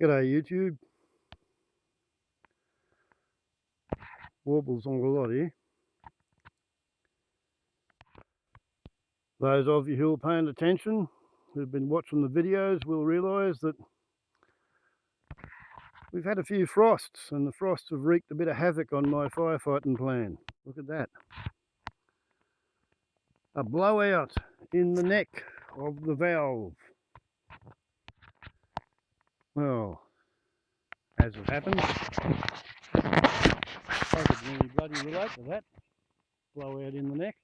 G'day YouTube. Warbles on a lot here. Those of you who are paying attention, who've been watching the videos, will realise that we've had a few frosts, and the frosts have wreaked a bit of havoc on my firefighting plan. Look at that. A blowout in the neck of the valve. Well, as it happens, I could really bloody relate to that. Blowout in the neck.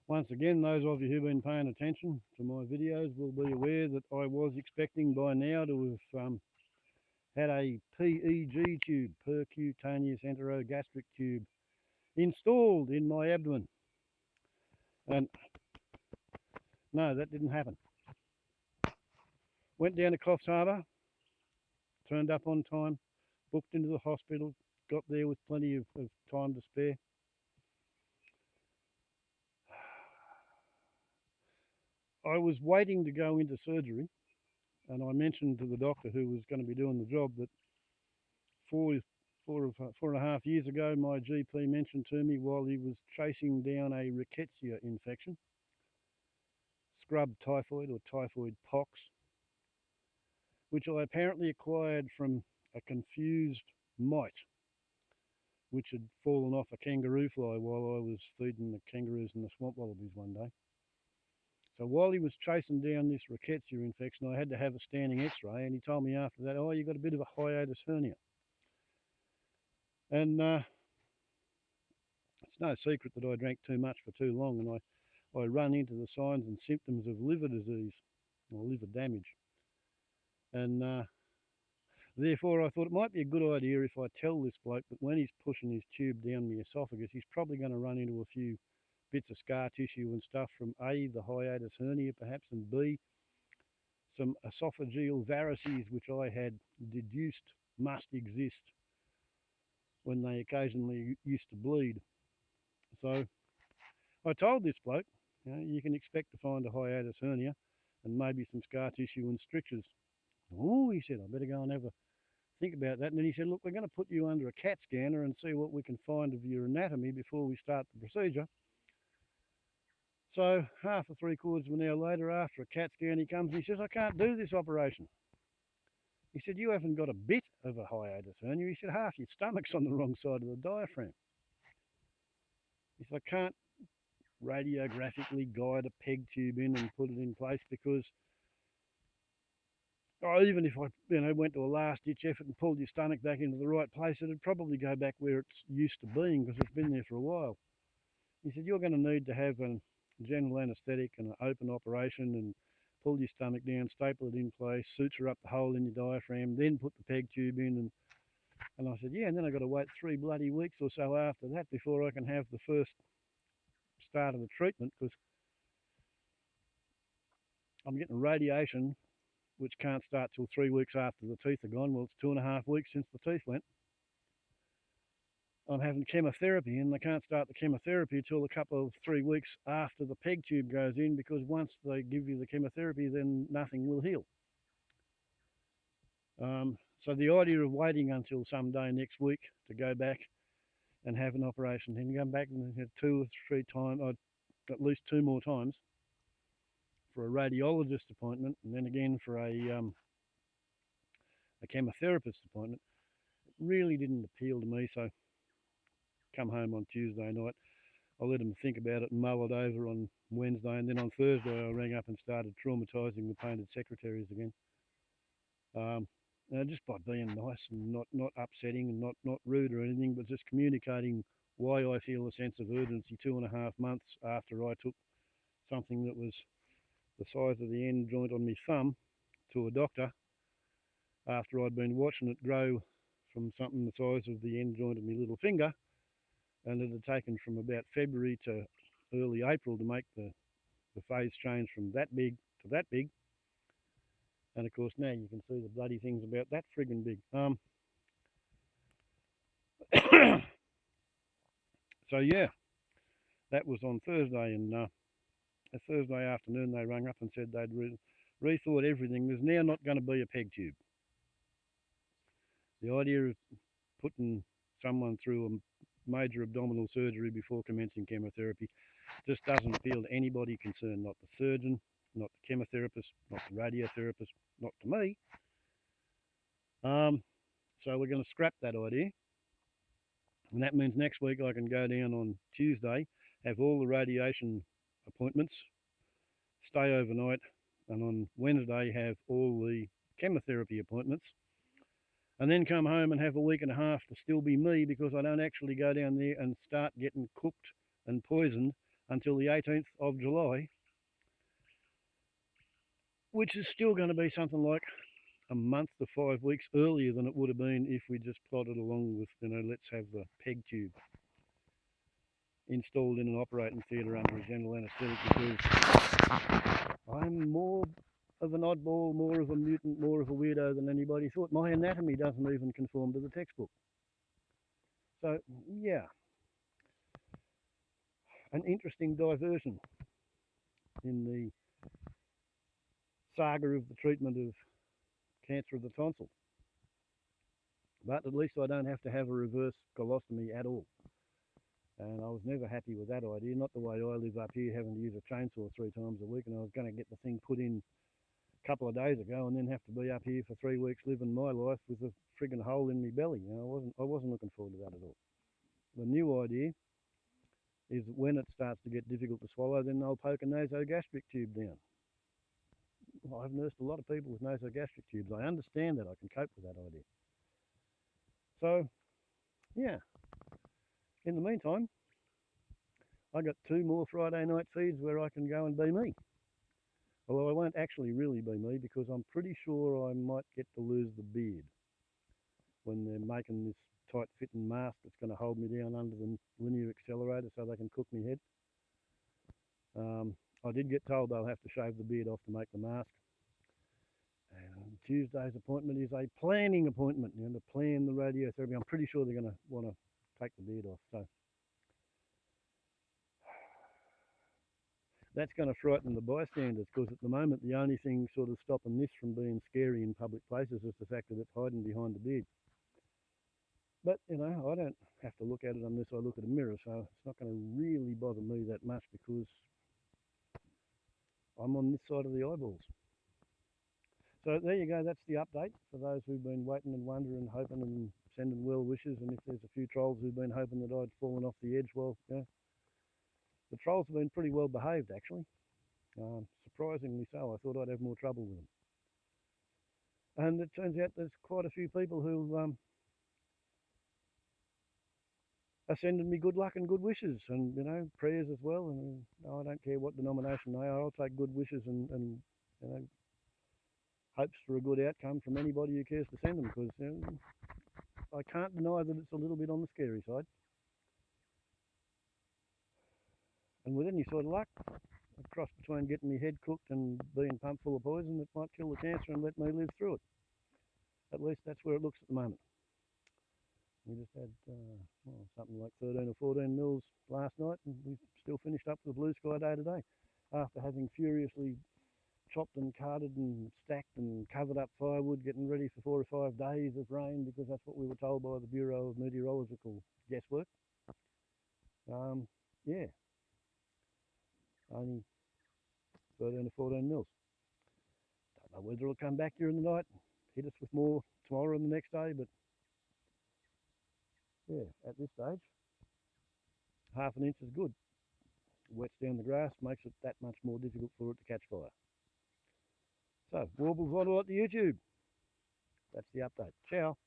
Once again, those of you who've been paying attention to my videos will be aware that I was expecting by now to have had a PEG tube, percutaneous enterogastric tube, installed in my abdomen. And no, that didn't happen. Went down to Coffs Harbour, turned up on time, booked into the hospital, got there with plenty of time to spare. I was waiting to go into surgery, and I mentioned to the doctor who was going to be doing the job that four and a half years ago, my GP mentioned to me while he was chasing down a rickettsia infection, scrub typhoid or typhoid pox, which I apparently acquired from a confused mite, which had fallen off a kangaroo fly while I was feeding the kangaroos and the swamp wallabies one day. So while he was chasing down this rickettsia infection, I had to have a standing x-ray, and he told me after that, oh, you got a bit of a hiatus hernia. And it's no secret that I drank too much for too long, and I run into the signs and symptoms of liver disease or liver damage. And therefore, I thought it might be a good idea if I tell this bloke that when he's pushing his tube down my esophagus, he's probably going to run into a few bits of scar tissue and stuff from A, the hiatus hernia perhaps, and B, some esophageal varices, which I had deduced must exist when they occasionally used to bleed. So I told this bloke, you can expect to find a hiatus hernia and maybe some scar tissue and strictures. Oh, he said, I better go and have a think about that. And then he said, look, we're going to put you under a CAT scanner and see what we can find of your anatomy before we start the procedure. So half or three quarters of an hour later, after a CAT scan, he comes and he says, I can't do this operation. He said, you haven't got a bit of a hiatus hernia. He said, half your stomach's on the wrong side of the diaphragm. He said, I can't radiographically guide a PEG tube in and put it in place because even if I went to a last-ditch effort and pulled your stomach back into the right place, it'd probably go back where it's used to being because it's been there for a while. He said, you're going to need to have a general anaesthetic and an open operation and pull your stomach down, staple it in place, suture up the hole in your diaphragm, then put the PEG tube in. And I said, yeah, and then I've got to wait 3 bloody weeks or so after that before I can have the first start of the treatment because I'm getting radiation, which can't start till 3 weeks after the teeth are gone. Well, it's 2.5 weeks since the teeth went. I'm having chemotherapy, and they can't start the chemotherapy until a couple of 3 weeks after the PEG tube goes in, because once they give you the chemotherapy, then nothing will heal. So the idea of waiting until some day next week to go back and have an operation, then come back and have 2 or 3 times, at least 2 more times, for a radiologist appointment, and then again for a chemotherapist appointment, it really didn't appeal to me. So come home on Tuesday night, I let them think about it and mull it over on Wednesday, and then on Thursday I rang up and started traumatising the painted secretaries again. Just by being nice and not upsetting and not rude or anything, but just communicating why I feel a sense of urgency 2.5 months after I took something that was the size of the end joint on my thumb to a doctor, after I'd been watching it grow from something the size of the end joint of my little finger, and it had taken from about February to early April to make the phase change from that big to that big. And of course now you can see the bloody thing's about that friggin' big. So yeah, that was on Thursday, and Thursday afternoon they rang up and said they'd rethought everything. There's now not going to be a peg tube. The idea of putting someone through a major abdominal surgery before commencing chemotherapy just doesn't appeal to anybody concerned, not the surgeon, not the chemotherapist, not the radiotherapist, not to me. So we're going to scrap that idea. And that means next week I can go down on Tuesday, have all the radiation appointments, stay overnight, and on Wednesday have all the chemotherapy appointments, and then come home and have a week and a half to still be me, because I don't actually go down there and start getting cooked and poisoned until the 18th of July, which is still going to be something like a month to 5 weeks earlier than it would have been if we just plodded along with, let's have the peg tube installed in an operating theatre under a general anaesthetic, because I'm more of an oddball, more of a mutant, more of a weirdo than anybody thought. My anatomy doesn't even conform to the textbook. So, yeah, an interesting diversion in the saga of the treatment of cancer of the tonsil. But at least I don't have to have a reverse colostomy at all. And I was never happy with that idea, not the way I live up here, having to use a chainsaw 3 times a week, and I was going to get the thing put in a couple of days ago and then have to be up here for 3 weeks living my life with a friggin' hole in my belly. I wasn't looking forward to that at all. The new idea is that when it starts to get difficult to swallow, then they'll poke a nasogastric tube down. Well, I've nursed a lot of people with nasogastric tubes. I understand that. I can cope with that idea. So, yeah. In the meantime, I got 2 more Friday night feeds where I can go and be me. Although I won't actually really be me, because I'm pretty sure I might get to lose the beard when they're making this tight-fitting mask that's going to hold me down under the linear accelerator so they can cook me head. I did get told they'll have to shave the beard off to make the mask. And Tuesday's appointment is a planning appointment, to plan the radiotherapy. I'm pretty sure they're going to want to take the beard off. So that's going to frighten the bystanders, because at the moment the only thing sort of stopping this from being scary in public places is the fact that it's hiding behind the beard. But, I don't have to look at it unless I look at a mirror, so it's not going to really bother me that much, because I'm on this side of the eyeballs. So there you go, that's the update for those who've been waiting and wondering, hoping and sending well wishes. And if there's a few trolls who've been hoping that I'd fallen off the edge, well, the trolls have been pretty well behaved, actually. Surprisingly so. I thought I'd have more trouble with them. And it turns out there's quite a few people who are sending me good luck and good wishes, and prayers as well. And I don't care what denomination they are. I'll take good wishes and hopes for a good outcome from anybody who cares to send them, because I can't deny that it's a little bit on the scary side. And with any sort of luck, a cross between getting my head cooked and being pumped full of poison, that might kill the cancer and let me live through it. At least that's where it looks at the moment. We just had something like 13 or 14 mils last night, and we still finished up with a blue sky day today, after having furiously chopped and carted and stacked and covered up firewood, getting ready for 4 or 5 days of rain, because that's what we were told by the Bureau of Meteorological guesswork. Yeah, only 13 or 14 mils. Don't know whether it'll come back during the night, hit us with more tomorrow and the next day, but yeah, at this stage, ½ inch is good. Wets down the grass, makes it that much more difficult for it to catch fire. So, warbles on a lot to YouTube. That's the update. Ciao.